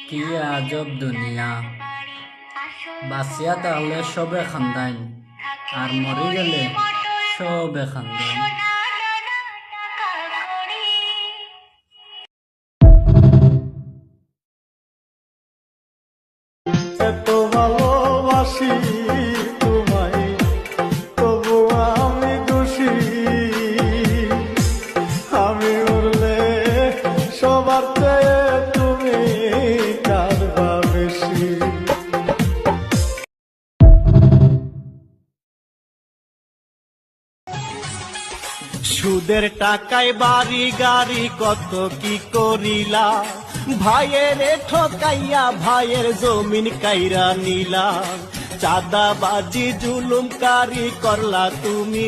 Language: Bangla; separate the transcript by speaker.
Speaker 1: কি আজব দুনিয়া, বাঁচিয়া তাহলে সবে খান্দাইন, আর মরে গেলে সবে খান্দাইন।
Speaker 2: এত ভালোবাসি তোমায়, তবু আমি দোষী। আমি উড়লে সবার চেয়ে তুমি কারবা বেশি। সুদের টাকায় বাড়ি গাড়ি কত কি করিলা, ভাইয়ের ঠকাইয়া ভাইয়ের জমিন কাইরা নিলা। চাঁদাবাজি জুলুমকারী করলা তুমি।